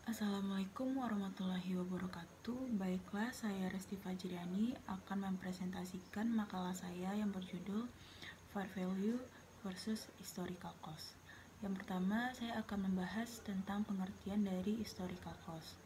Assalamualaikum warahmatullahi wabarakatuh. Baiklah, saya Resti Fajriani akan mempresentasikan makalah saya yang berjudul Fair Value versus Historical Cost. Yang pertama, saya akan membahas tentang pengertian dari historical cost.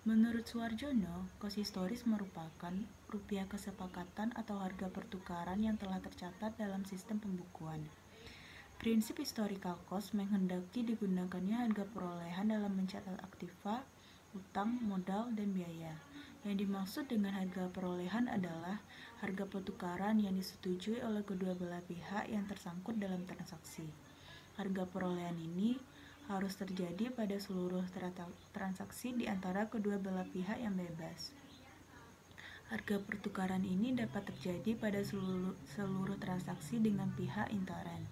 Menurut Suarjono, cost historis merupakan rupiah kesepakatan atau harga pertukaran yang telah tercatat dalam sistem pembukuan. Prinsip historical cost menghendaki digunakannya harga perolehan dalam mencatat aktiva, utang, modal, dan biaya. Yang dimaksud dengan harga perolehan adalah harga pertukaran yang disetujui oleh kedua belah pihak yang tersangkut dalam transaksi. Harga perolehan ini harus terjadi pada seluruh transaksi di antara kedua belah pihak yang bebas. Harga pertukaran ini dapat terjadi pada seluruh transaksi dengan pihak intern,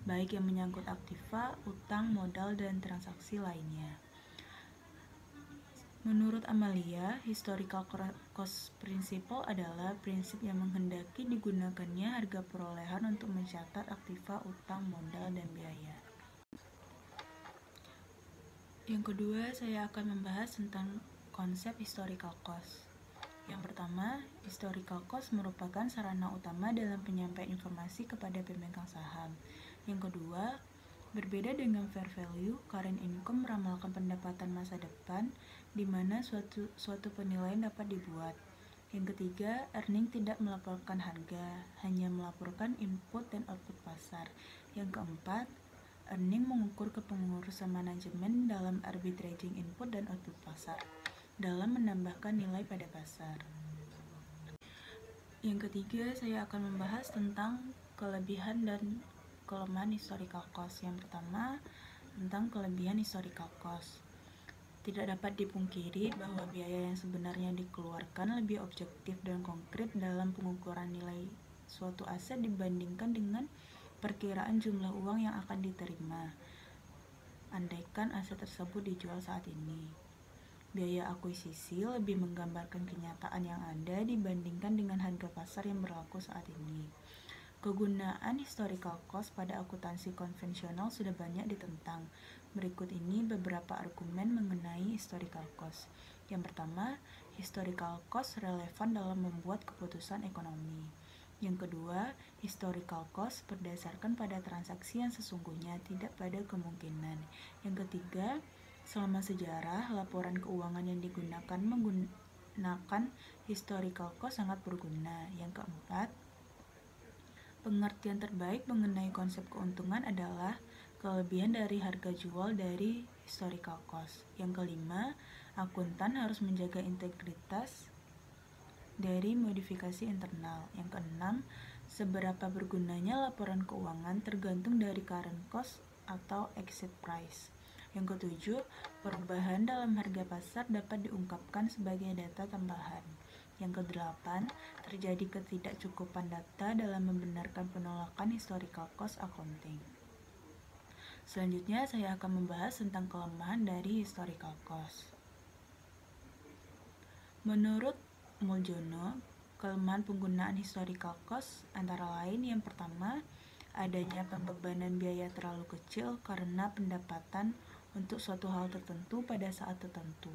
baik yang menyangkut aktiva, utang, modal, dan transaksi lainnya. Menurut Amalia, historical cost principle adalah prinsip yang menghendaki digunakannya harga perolehan untuk mencatat aktiva, utang, modal, dan biaya. Yang kedua, saya akan membahas tentang konsep historical cost. Yang pertama, historical cost merupakan sarana utama dalam penyampaian informasi kepada pemegang saham. Yang kedua, berbeda dengan fair value, current income meramalkan pendapatan masa depan di mana suatu penilaian dapat dibuat. Yang ketiga, earning tidak melaporkan harga, hanya melaporkan input dan output pasar. Yang keempat, earning mengukur kepengurusan manajemen dalam arbitraging input dan output pasar dalam menambahkan nilai pada pasar. Yang ketiga, saya akan membahas tentang kelebihan dan kelemahan historical cost. Yang pertama, tentang kelebihan historical cost. Tidak dapat dipungkiri bahwa biaya yang sebenarnya dikeluarkan lebih objektif dan konkret dalam pengukuran nilai suatu aset dibandingkan dengan perkiraan jumlah uang yang akan diterima, andaikan aset tersebut dijual saat ini. Biaya akuisisi lebih menggambarkan kenyataan yang ada dibandingkan dengan harga pasar yang berlaku saat ini. Kegunaan historical cost pada akuntansi konvensional sudah banyak ditentang. Berikut ini beberapa argumen mengenai historical cost. Yang pertama, historical cost relevan dalam membuat keputusan ekonomi. Yang kedua, historical cost berdasarkan pada transaksi yang sesungguhnya, tidak pada kemungkinan. Yang ketiga, selama sejarah, laporan keuangan yang digunakan menggunakan historical cost sangat berguna. Yang keempat, pengertian terbaik mengenai konsep keuntungan adalah kelebihan dari harga jual dari historical cost. Yang kelima, akuntan harus menjaga integritas dari modifikasi internal. Yang keenam, seberapa bergunanya laporan keuangan tergantung dari current cost atau exit price. Yang ketujuh, perubahan dalam harga pasar dapat diungkapkan sebagai data tambahan. Yang kedelapan, terjadi ketidakcukupan data dalam membenarkan penolakan historical cost accounting. Selanjutnya, saya akan membahas tentang kelemahan dari historical cost. Menurut Muljono, kelemahan penggunaan historical cost antara lain yang pertama, adanya pembebanan biaya terlalu kecil karena pendapatan untuk suatu hal tertentu pada saat tertentu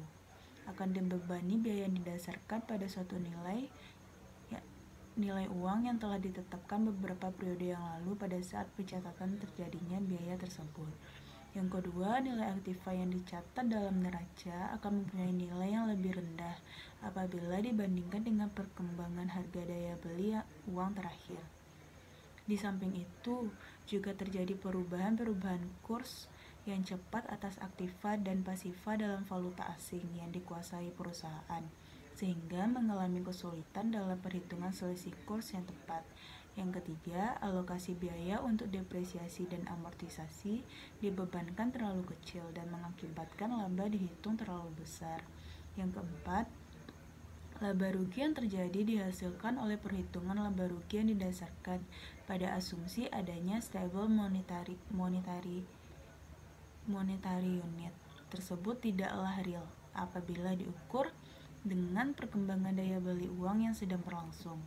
akan dibebani biaya yang didasarkan pada suatu nilai uang yang telah ditetapkan beberapa periode yang lalu pada saat pencatatan terjadinya biaya tersebut. Yang kedua, nilai aktiva yang dicatat dalam neraca akan mempunyai nilai yang lebih rendah apabila dibandingkan dengan perkembangan harga daya beli uang terakhir. Di samping itu, juga terjadi perubahan kurs yang cepat atas aktiva dan pasiva dalam valuta asing yang dikuasai perusahaan, sehingga mengalami kesulitan dalam perhitungan selisih kurs yang tepat. Yang ketiga, alokasi biaya untuk depresiasi dan amortisasi dibebankan terlalu kecil dan mengakibatkan laba dihitung terlalu besar. Yang keempat, laba rugi yang terjadi dihasilkan oleh perhitungan laba rugi yang didasarkan pada asumsi adanya stable monetary unit tersebut tidaklah real apabila diukur dengan perkembangan daya beli uang yang sedang berlangsung.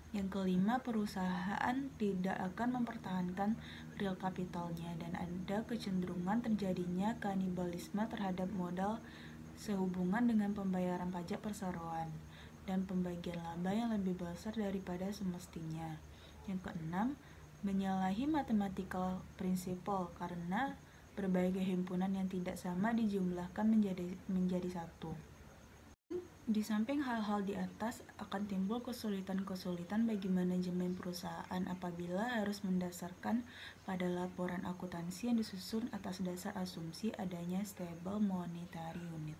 Yang kelima, perusahaan tidak akan mempertahankan real kapitalnya dan ada kecenderungan terjadinya kanibalisme terhadap modal sehubungan dengan pembayaran pajak perseroan dan pembagian laba yang lebih besar daripada semestinya. Yang keenam, menyalahi mathematical principle karena berbagai himpunan yang tidak sama dijumlahkan menjadi satu. Di samping hal-hal di atas, akan timbul kesulitan-kesulitan bagi manajemen perusahaan apabila harus mendasarkan pada laporan akuntansi yang disusun atas dasar asumsi adanya stable monetary unit.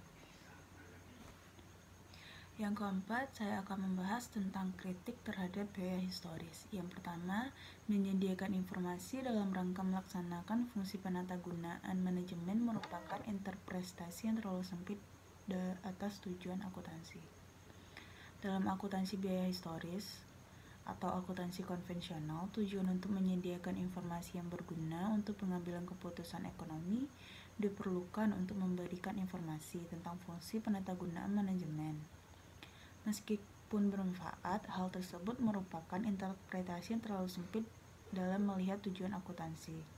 Yang keempat, saya akan membahas tentang kritik terhadap biaya historis. Yang pertama, menyediakan informasi dalam rangka melaksanakan fungsi penatagunaan manajemen merupakan interpretasi yang terlalu sempit atas tujuan akuntansi. Dalam akuntansi biaya historis atau akuntansi konvensional, tujuan untuk menyediakan informasi yang berguna untuk pengambilan keputusan ekonomi diperlukan untuk memberikan informasi tentang fungsi penatagunaan manajemen. Meskipun bermanfaat, hal tersebut merupakan interpretasi yang terlalu sempit dalam melihat tujuan akuntansi.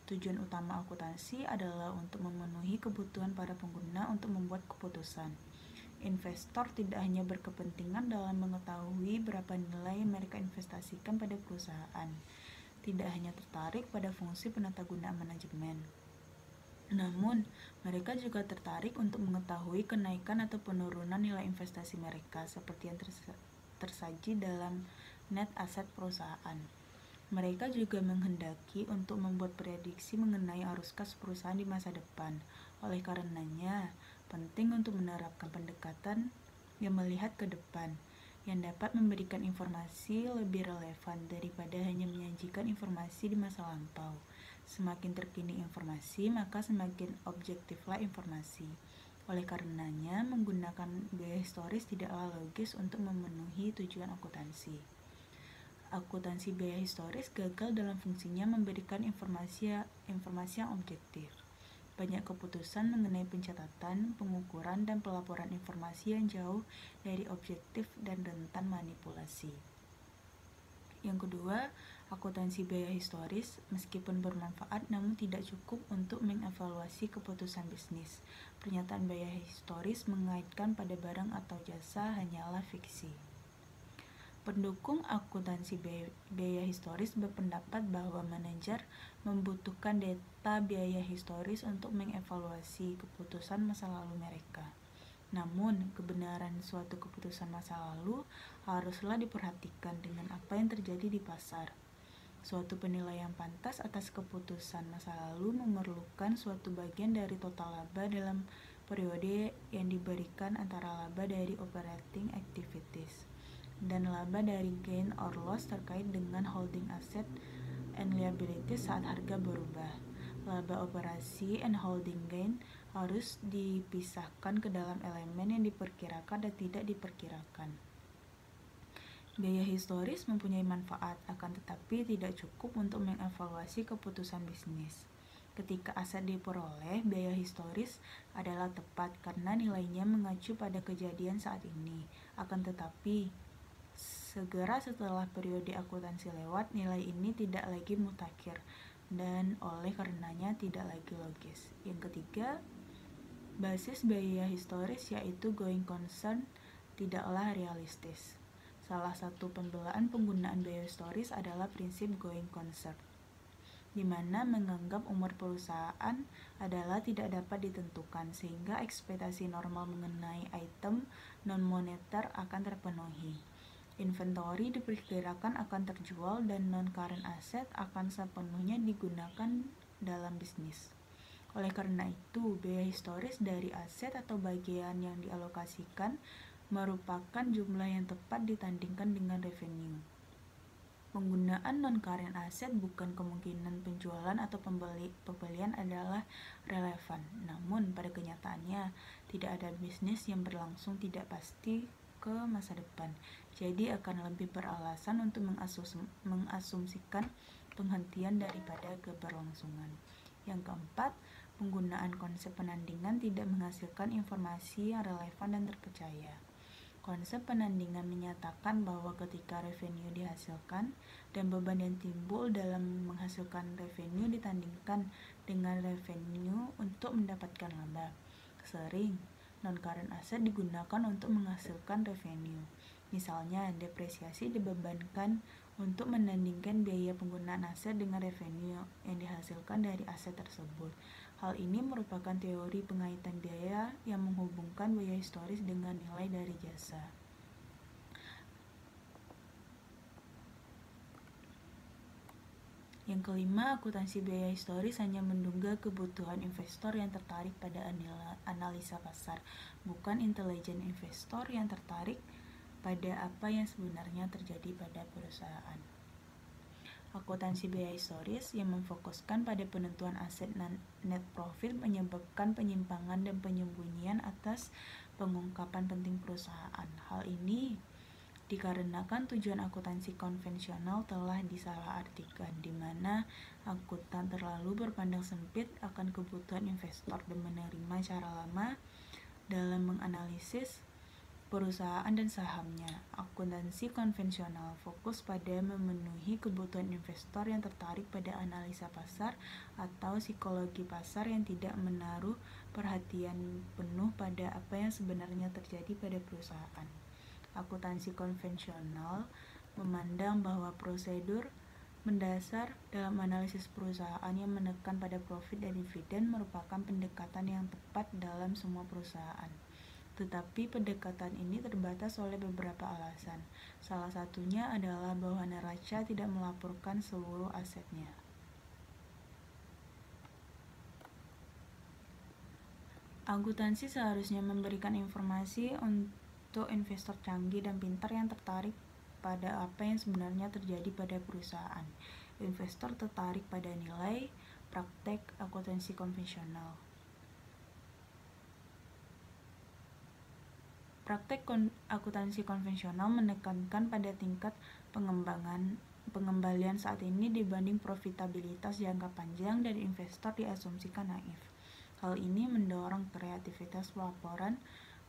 Tujuan utama akuntansi adalah untuk memenuhi kebutuhan para pengguna untuk membuat keputusan. Investor tidak hanya berkepentingan dalam mengetahui berapa nilai yang mereka investasikan pada perusahaan, tidak hanya tertarik pada fungsi penatagunaan manajemen. Namun, mereka juga tertarik untuk mengetahui kenaikan atau penurunan nilai investasi mereka seperti yang tersaji dalam net asset perusahaan. Mereka juga menghendaki untuk membuat prediksi mengenai arus kas perusahaan di masa depan. Oleh karenanya, penting untuk menerapkan pendekatan yang melihat ke depan, yang dapat memberikan informasi lebih relevan daripada hanya menyajikan informasi di masa lampau. Semakin terkini informasi, maka semakin objektiflah informasi. Oleh karenanya, menggunakan biaya historis tidaklah logis untuk memenuhi tujuan akuntansi. Akuntansi biaya historis gagal dalam fungsinya memberikan informasi yang objektif. Banyak keputusan mengenai pencatatan, pengukuran, dan pelaporan informasi yang jauh dari objektif dan rentan manipulasi. Yang kedua, akuntansi biaya historis meskipun bermanfaat namun tidak cukup untuk mengevaluasi keputusan bisnis. Pernyataan biaya historis mengaitkan pada barang atau jasa hanyalah fiksi. Pendukung akuntansi biaya historis berpendapat bahwa manajer membutuhkan data biaya historis untuk mengevaluasi keputusan masa lalu mereka. Namun, kebenaran suatu keputusan masa lalu haruslah diperhatikan dengan apa yang terjadi di pasar. Suatu penilaian pantas atas keputusan masa lalu memerlukan suatu bagian dari total laba dalam periode yang diberikan antara laba dari operating activities dan laba dari gain or loss terkait dengan holding asset and liabilities saat harga berubah. Laba operasi and holding gain harus dipisahkan ke dalam elemen yang diperkirakan dan tidak diperkirakan. Biaya historis mempunyai manfaat, akan tetapi tidak cukup untuk mengevaluasi keputusan bisnis. Ketika aset diperoleh, biaya historis adalah tepat karena nilainya mengacu pada kejadian saat ini. Akan tetapi, segera setelah periode akuntansi lewat, nilai ini tidak lagi mutakhir dan oleh karenanya tidak lagi logis. Yang ketiga, basis biaya historis yaitu going concern tidaklah realistis. Salah satu pembelaan penggunaan biaya historis adalah prinsip going concern, di mana menganggap umur perusahaan adalah tidak dapat ditentukan sehingga ekspektasi normal mengenai item non-moneter akan terpenuhi. Inventory diperkirakan akan terjual dan non-current asset akan sepenuhnya digunakan dalam bisnis. Oleh karena itu, biaya historis dari aset atau bagian yang dialokasikan merupakan jumlah yang tepat ditandingkan dengan revenue. Penggunaan non-current asset bukan kemungkinan penjualan atau pembelian adalah relevan. Namun, pada kenyataannya, tidak ada bisnis yang berlangsung tidak pasti ke masa depan, jadi akan lebih beralasan untuk mengasumsikan penghentian daripada keberlangsungan. Yang keempat, penggunaan konsep penandingan tidak menghasilkan informasi yang relevan dan terpercaya. Konsep penandingan menyatakan bahwa ketika revenue dihasilkan dan beban yang timbul dalam menghasilkan revenue ditandingkan dengan revenue untuk mendapatkan laba, sering Non-current asset digunakan untuk menghasilkan revenue. Misalnya, depresiasi dibebankan untuk menandingkan biaya penggunaan aset dengan revenue yang dihasilkan dari aset tersebut. Hal ini merupakan teori pengaitan biaya yang menghubungkan biaya historis dengan nilai dari jasa. Yang kelima, akuntansi biaya historis hanya menduga kebutuhan investor yang tertarik pada analisa pasar, bukan intelijen investor yang tertarik pada apa yang sebenarnya terjadi pada perusahaan. Akuntansi biaya historis yang memfokuskan pada penentuan aset net profit menyebabkan penyimpangan dan penyembunyian atas pengungkapan penting perusahaan. Hal ini dikarenakan tujuan akuntansi konvensional telah disalahartikan, di mana akuntan terlalu berpandang sempit akan kebutuhan investor dan menerima cara lama dalam menganalisis perusahaan dan sahamnya. Akuntansi konvensional fokus pada memenuhi kebutuhan investor yang tertarik pada analisa pasar atau psikologi pasar yang tidak menaruh perhatian penuh pada apa yang sebenarnya terjadi pada perusahaan. Akuntansi konvensional memandang bahwa prosedur mendasar dalam analisis perusahaan yang menekan pada profit dan dividen merupakan pendekatan yang tepat dalam semua perusahaan. Tetapi pendekatan ini terbatas oleh beberapa alasan. Salah satunya adalah bahwa neraca tidak melaporkan seluruh asetnya. Akuntansi seharusnya memberikan informasi untuk investor canggih dan pintar yang tertarik pada apa yang sebenarnya terjadi pada perusahaan. Investor tertarik pada nilai, praktek akuntansi konvensional. Praktek akuntansi konvensional menekankan pada tingkat pengembalian saat ini dibanding profitabilitas jangka panjang, dan investor diasumsikan naif. Hal ini mendorong kreativitas pelaporan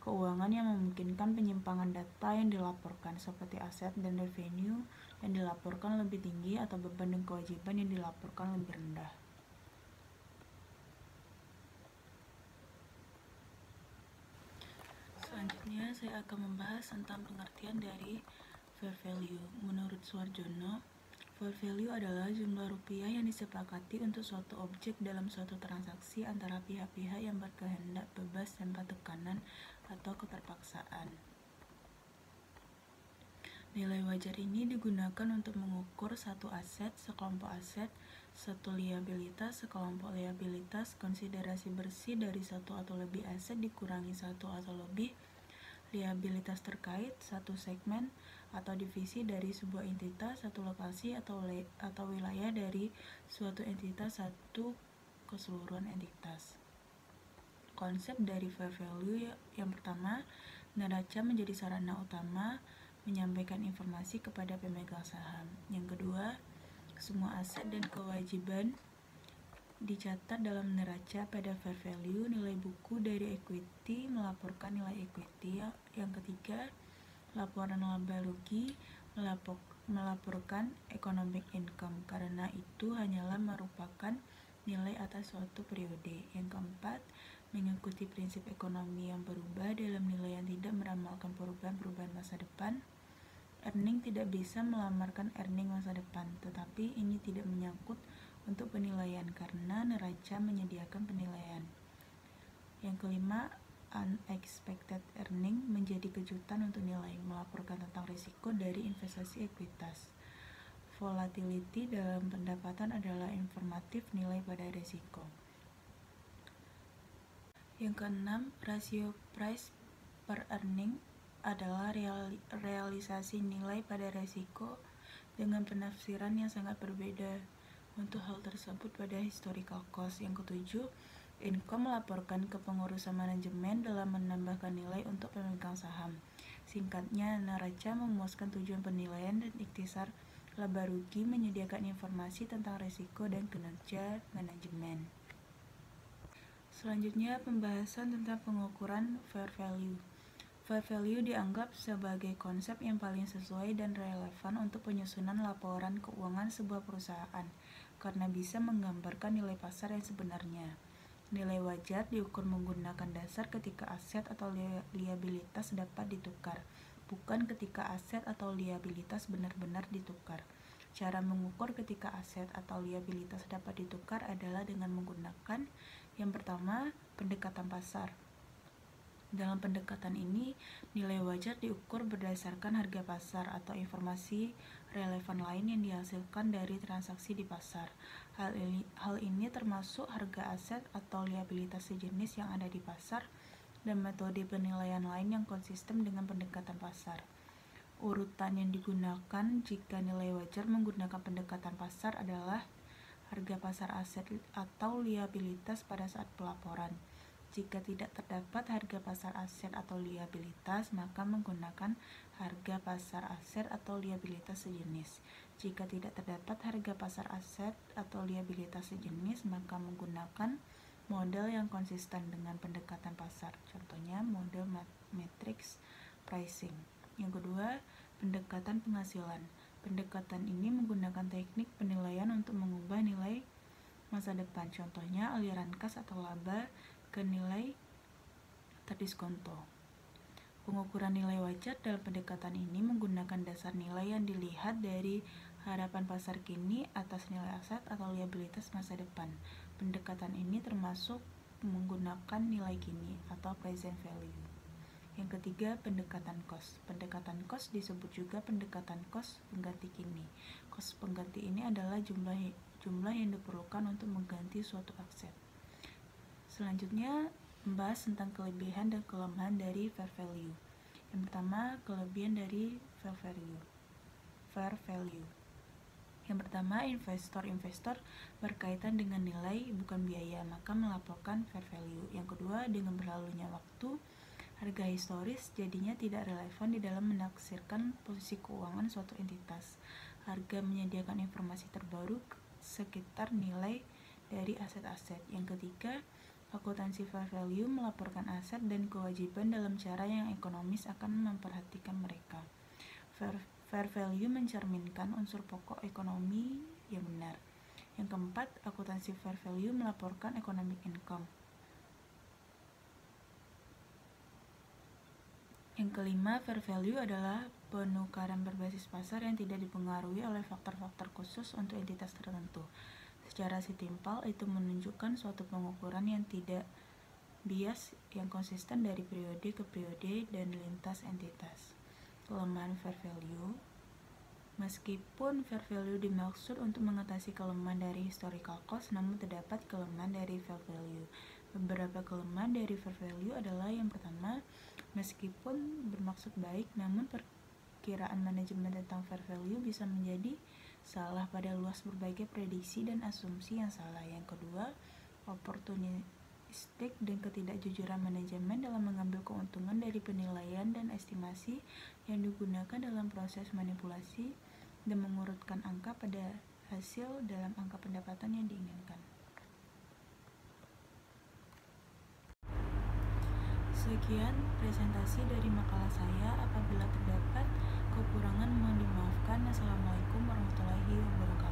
keuangan yang memungkinkan penyimpangan data yang dilaporkan, seperti aset dan revenue yang dilaporkan lebih tinggi atau beban dan kewajiban yang dilaporkan lebih rendah. Selanjutnya, saya akan membahas tentang pengertian dari fair value. Menurut Suarjono, fair value adalah jumlah rupiah yang disepakati untuk suatu objek dalam suatu transaksi antara pihak-pihak yang berkehendak bebas tanpa tekanan atau keterpaksaan. Nilai wajar ini digunakan untuk mengukur satu aset, sekelompok aset, satu liabilitas, sekelompok liabilitas, konsiderasi bersih dari satu atau lebih aset dikurangi satu atau lebih liabilitas terkait, satu segmen atau divisi dari sebuah entitas, satu lokasi atau wilayah dari suatu entitas, satu keseluruhan entitas. Konsep dari fair value yang pertama, neraca menjadi sarana utama menyampaikan informasi kepada pemegang saham. Yang kedua, semua aset dan kewajiban dicatat dalam neraca pada fair value. Nilai buku dari equity melaporkan nilai equity. Yang ketiga, laporan laba rugi melaporkan economic income, karena itu hanyalah merupakan nilai atas suatu periode. Yang keempat, mengikuti prinsip ekonomi yang berubah dalam nilai yang tidak meramalkan perubahan-perubahan masa depan. Earning tidak bisa melamarkan earning masa depan, tetapi ini tidak menyangkut untuk penilaian karena neraca menyediakan penilaian. Yang kelima, unexpected earning menjadi kejutan untuk nilai, melaporkan tentang risiko dari investasi ekuitas. Volatility dalam pendapatan adalah informatif nilai pada risiko. Yang keenam, rasio price per earning adalah realisasi nilai pada risiko dengan penafsiran yang sangat berbeda untuk hal tersebut pada historical cost. Yang ketujuh, income melaporkan kepengurusan manajemen dalam menambahkan nilai untuk pemegang saham. Singkatnya, neraca memuaskan tujuan penilaian dan ikhtisar laba rugi menyediakan informasi tentang risiko dan kinerja manajemen. Selanjutnya, pembahasan tentang pengukuran fair value. Fair value dianggap sebagai konsep yang paling sesuai dan relevan untuk penyusunan laporan keuangan sebuah perusahaan, karena bisa menggambarkan nilai pasar yang sebenarnya. Nilai wajar diukur menggunakan dasar ketika aset atau liabilitas dapat ditukar, bukan ketika aset atau liabilitas benar-benar ditukar. Cara mengukur ketika aset atau liabilitas dapat ditukar adalah dengan menggunakan yang pertama, pendekatan pasar. Dalam pendekatan ini, nilai wajar diukur berdasarkan harga pasar atau informasi relevan lain yang dihasilkan dari transaksi di pasar. Hal ini termasuk harga aset atau liabilitas sejenis yang ada di pasar dan metode penilaian lain yang konsisten dengan pendekatan pasar. Urutan yang digunakan jika nilai wajar menggunakan pendekatan pasar adalah harga pasar aset atau liabilitas pada saat pelaporan. Jika tidak terdapat harga pasar aset atau liabilitas, maka menggunakan harga pasar aset atau liabilitas sejenis. Jika tidak terdapat harga pasar aset atau liabilitas sejenis, maka menggunakan model yang konsisten dengan pendekatan pasar. Contohnya model matrix pricing. Yang kedua, pendekatan penghasilan. Pendekatan ini menggunakan teknik penilaian untuk mengubah nilai masa depan. Contohnya aliran kas atau laba ke nilai terdiskonto. Pengukuran nilai wajar dalam pendekatan ini menggunakan dasar nilai yang dilihat dari harapan pasar kini atas nilai aset atau liabilitas masa depan. Pendekatan ini termasuk menggunakan nilai kini atau present value. Yang ketiga, pendekatan cost. Pendekatan cost disebut juga pendekatan cost pengganti kini. Cost pengganti ini adalah jumlah yang diperlukan untuk mengganti suatu aset. Selanjutnya, membahas tentang kelebihan dan kelemahan dari fair value. Yang pertama, kelebihan dari fair value. Yang pertama, investor berkaitan dengan nilai bukan biaya, maka melaporkan fair value. Yang kedua, dengan berlalunya waktu, harga historis jadinya tidak relevan di dalam menaksirkan posisi keuangan suatu entitas. Harga menyediakan informasi terbaru sekitar nilai dari aset-aset. Yang ketiga, akuntansi fair value melaporkan aset dan kewajiban dalam cara yang ekonomis akan memperhatikan mereka. Fair value mencerminkan unsur pokok ekonomi yang benar. Yang keempat, akuntansi fair value melaporkan economic income. Yang kelima, fair value adalah penukaran berbasis pasar yang tidak dipengaruhi oleh faktor-faktor khusus untuk entitas tertentu. Secara setimpal, itu menunjukkan suatu pengukuran yang tidak bias, yang konsisten dari periode ke periode dan lintas entitas. Kelemahan fair value. Meskipun fair value dimaksud untuk mengatasi kelemahan dari historical cost, namun terdapat kelemahan dari fair value. Beberapa kelemahan dari fair value adalah yang pertama, meskipun bermaksud baik, namun perkiraan manajemen tentang fair value bisa menjadi salah pada luas berbagai prediksi dan asumsi yang salah. Yang kedua, opportunistik dan ketidakjujuran manajemen dalam mengambil keuntungan dari penilaian dan estimasi yang digunakan dalam proses manipulasi dan mengurutkan angka pada hasil dalam angka pendapatan yang diinginkan. Sekian presentasi dari makalah saya. Apabila terdapat kekurangan mohon dimaafkan. Assalamualaikum warahmatullahi wabarakatuh.